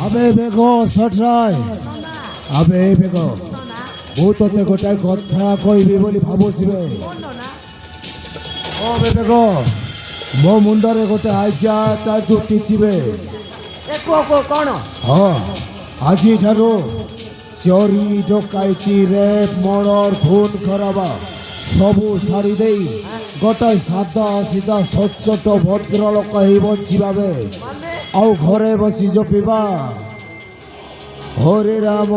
আবে বেগো সটরাই আবে বেগো ମୁଁ ତତେ ଗୋଟାଏ କଥା କହିବି ବୋଲି ଭାବୁଛି ବେ ଓ ବେ ବେଗ ମୋ ମୁଣ୍ଡରେ ଗୋଟେ ଆଇଜା ଟାଟୁ ଟିଚିବେ କ'ଣ ହଁ ଆଜିଠାରୁ ଚୋରି ଡକାଇତି ରେପ୍ ମର୍ଡର খুন ଖରାପ ସବୁ ଛାଡ଼ି ଦେଇ ଗୋଟାଏ ସାଦା ସିଧା ସଚ୍ଚୋଟ ଭଦ୍ରଲୋକ ହେଇ ବଞ୍ଚିବା ବେ ଆଉ ଘରେ ବସି ଜପିବା ହରେ ରାମ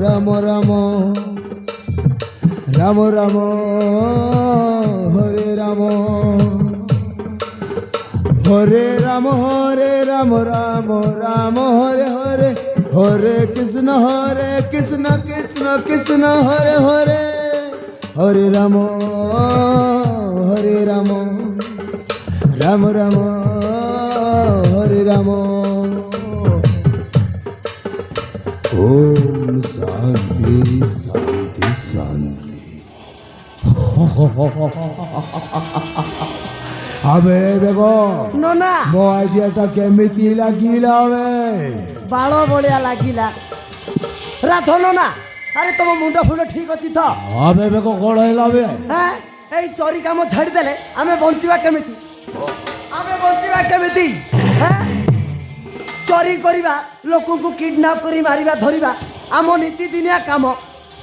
ରାମ ରାମ ରାମ ରାମ ହରେ ରାମ হরে রাম রাম রাম হরে হরে হরে কৃষ্ণ কৃষ্ণ কৃষ্ণ হরে হরে হরে রাম রাম রাম হরে রাম ওম শান্তি শান্তি শান্তি আবে বেগো ନନା ମୋ ଆଇଡିଆଟା କେମିତି ଲାଗିଲା ବେ ବାଳ ଭଳିଆ ଲାଗିଲା ରାଧ ନନା ଆରେ ତମ ମୁଣ୍ଡ ଫୁଣ୍ଡ ଠିକ ଅଛି ତ ଆବେ ବେଗୋ କଣ ହେଲା ବେ ହେଁ ଏଇ ଚୋରି କାମ ଛାଡ଼ିଦେଲେ ଆମେ ବଞ୍ଚିବା କେମିତି ହେଁ ଚୋରି କରିବା ଲୋକଙ୍କୁ କିଡନାପ କରି ମାରିବା ଧରିବା ଆମ ନୀତିଦିନିଆ କାମ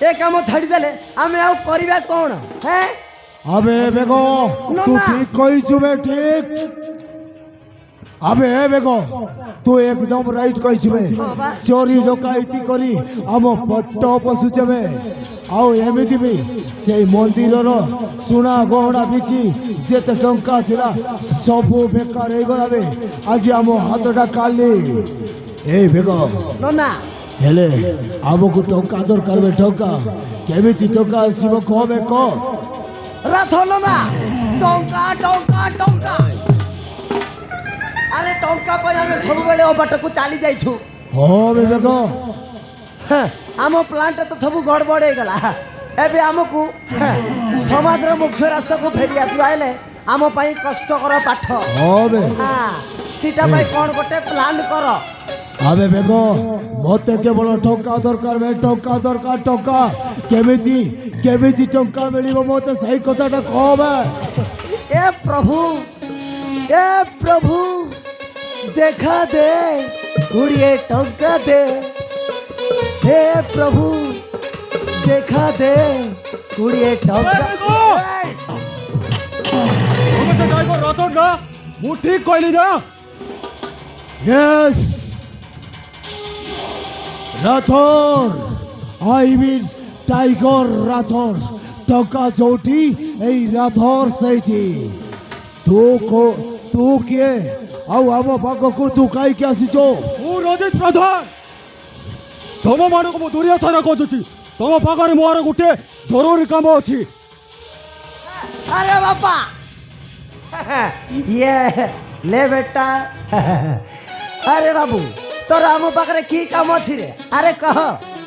ଏ କାମ ଛାଡ଼ିଦେଲେ ଆମେ ଆଉ କରିବା କ'ଣ ହେଁ আবে বেগো তুই ঠিক কইছু বে ঠিক আবে বেগো তুই একদম রাইট কইছু বে চোরি ডকাইতি করি আম পট্ট পশু যাবে আও এমিতি বি সেই মন্দিরর সোনা গহনা বিকি যেতে টঙ্কা ছিলা সবু বেকার হয়ে গলাবে আজ আম হাতটা কালি এই বেগো ନନା হেলে আমকু টঙ্কা দরকার বে টঙ্কা কেমিতি টঙ্কা আসিব কবে ক রাধ ননা টঙ্কা টঙ্কা টঙ্কা আরে টঙ্কা পাই আমি ସବୁବେଳେ অবাটକୁ চালি যাইছু ହଁ ବେ ବେଗ ଆମ ପ୍ଲାଣ୍ଟ ତ ସବୁ ଗଡ଼ବଡ଼ ହେଇଗଲା ଏବେ ଆମକୁ ସମାଜର ମୁଖ୍ୟ ରାସ୍ତାକୁ ଫେରି ଆସିବା ହେଲେ ଆମ ପାଇଁ କଷ୍ଟକର ପାଠ ହଁ ବେ ସେଟା ପାଇଁ କ'ଣ ଗୋଟେ ପ୍ଲାନ୍ କର আবে বেগো মতে কেবল টঙ্কা দরকার বে টঙ্কা দরকার টঙ্কা কেমিতি কেমিতি টঙ্কা মিলিব মতে সেই কথাটা কবে এ প্রভু দেখা দে কুড়িয়ে টঙ্কা দে হে প্রভু দেখা দে কুড়িয়ে টঙ্কা ମୁଁ ଠିକ କହିଲି ନା Yes Rathore I mean Tiger Rathore টঙ্কা চৌটি এই রাথর সেইটি তু কিଏ ଆଉ ଆମ ପାଖକୁ ତୁ କାହିଁକି ଆସିଛ ମୁଁ ରଜିତ ପ୍ରଧାନ ତମମାନଙ୍କୁ ମୁଁ ଦୁରିଆ ଥାନା କରୁଛି ତମ ପାଖରେ ମୋର ଗୋଟେ ଜରୁରୀ କାମ ଅଛି अरे बापा ये ले बेटा अरे बाबू तोर आम पाखे कि काम अच्छी रे अरे कह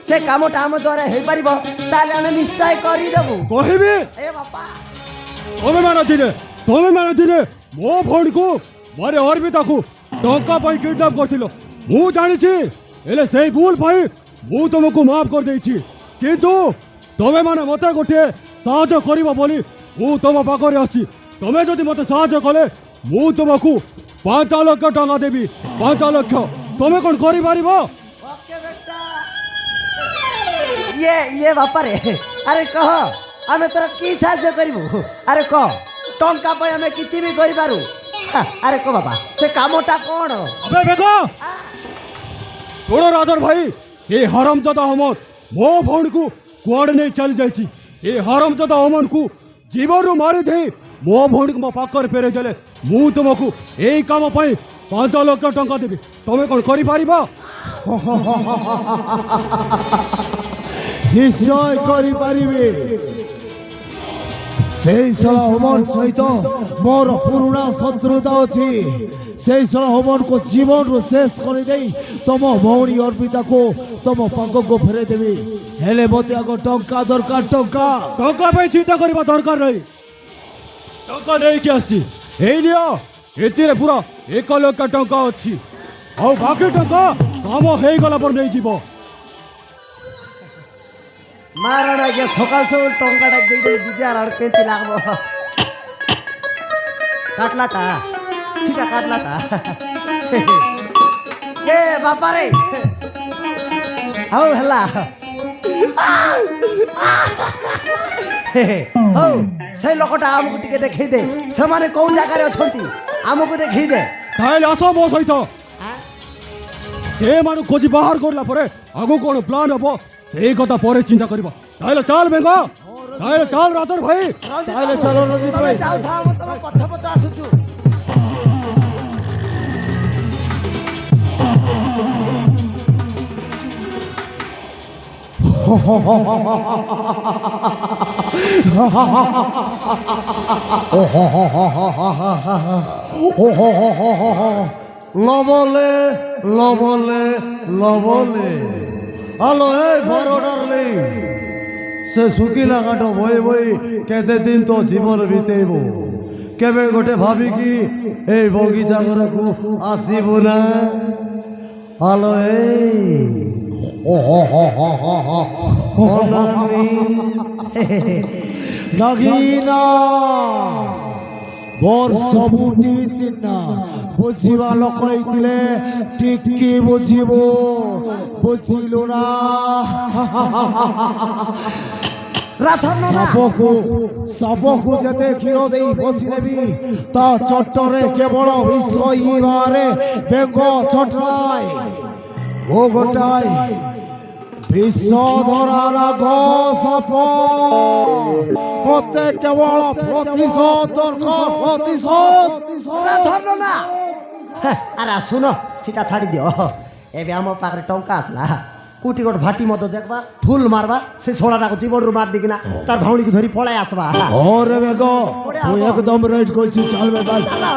से कामटा आम द्वारा हो पार ताले आम निश्चय करदेबू କହିବି ए बापा ତମେ ମାନେ ଦିନେ ମୋ ଭଉଣୀକୁ ମାନେ ଅର୍ପିତାକୁ ଟଙ୍କା ପାଇଁ କିଡନାପ କରିଥିଲ ମୁଁ ଜାଣିଛି ହେଲେ ସେଇ ଭୁଲ ପାଇଁ ମୁଁ ତମକୁ ମାଫ କରିଦେଇଛି କିନ୍ତୁ ତମେ ମାନେ ମୋତେ ଗୋଟିଏ ସାହାଯ୍ୟ କରିବ ବୋଲି ମୁଁ ତମ ପାଖରେ ଆସିଛି ତମେ ଯଦି ମୋତେ ସାହାଯ୍ୟ କଲେ ମୁଁ ତମକୁ 5 ଲକ୍ଷ ଟଙ୍କା ଦେବି 5 ଲକ୍ଷ ତମେ କ'ଣ କରିପାରିବ ओके बेटा ये बापा रे अरे कह आम तोर की साहाଯ୍य करू अरे कह टंका पे आम किसी भी कर पारू अरे कह बाबा से कामटा कौन अबे बेगो छोड़ो राधर भाई से हरमजादा अहमद मो भौणी को कुआड़े नहीं चल जाइए से हरमजादा अहमद को जीवन मारी दे मो भौणी को मो पाखर फेरे देले मु तुमको यही काम पाई 5 लक्ष टंका देवी तुम्हें कौन कर নিশ্চয় କରିପାରିବି সেই শালা হোমন সহিত মোর পুরুଣା শত্রুতা ଅଛି সেই শালা হোমনକୁ ଜୀବନରୁ ଶେଷ କରିଦେଇ ତମ ଭଉଣୀ ଅର୍ପିତାକୁ ତମ ପାଖକୁ ଫେରେଇ ଦେବି ହେଲେ ମୋତେ ଆଗ ଟଙ୍କା ଦରକାର ଟଙ୍କା ଟଙ୍କା ପାଇଁ ଚିନ୍ତା କରିବା ଦରକାର ନାହିଁ ଟଙ୍କା ନେଇକି ଆସିଛି ଏଇ ନିଅ ଏଥିରେ ପୁରା 1 ଲକ୍ଷ ଟଙ୍କା ଅଛି ଆଉ ବାକି ଟଙ୍କା କାମ ହେଇଗଲା ପରେ ନେଇଯିବ। মারান আগে সকাল সকাল টঙ্কাটা দিয়ে দিদার আর কেঁতি লাগবো কাটলাটা সেটা কাটলাটা এ বাপারে হও হেলা হও সেই লোকটা আমাকে টিকে দেখেই দে সেমানে কোন জায়গায় অছন্তি আমাকে দেখেই দে তাহলে আস ମୋ ସହିତ। ସେମାନଙ୍କୁ ଖୋଜି ବାହାର କରିଲା ପରେ ଆଗକୁ କ'ଣ ପ୍ଲାନ୍ ହବ ସେଇ କଥା ପରେ ଚିନ୍ତା କରିବା। ତାହେଲେ ଚାଲ ବେଙ୍ଗ, ତାହେଲେ ଚାଲ ରାତର ଭାଇ। তাহলে চলো রঞ্জিত তবে ভাই। যাও থাও তোমার পথে পথে আসুছু লবলে লবলে লবলে আলো এই বড় ডার্লিং সে শুকিলা কাঠ বই বই কেতে দিন তো জীবন বিতেইব কেবে গোটে ভাবি কি এই বগিচা ঘরকু আসিবু না আলো এই নাগিনা বর সবুটি চিহ্না বুঝিবা লোক হইলে ঠিক কি বুঝিব বুঝিল না সাপকু যেতে ক্ষীর দেই বসি নেবি তা চট্টরে কেবল বিশ্বইবারে বেঙ্গ চট্টায় ও গোটায় বিশ্ব ধরার সাপ মতে কেবল প্রতিশোধ দরকার প্রতিশোধ ধরল না আরে শুনো সেটা ছাড়ি দিও এবে আমার পাখে টঙ্কা আসলা কোটি কোটি ভাটি মতো দেখবা ফুল মারবা সে ছোড়াটাকে জীবনরু মার দিকি না তার ভাউনিকে ধরি পলাই আসবা ওরে বেগো তুই একদম রাইট কইছিস চল বেগো চালা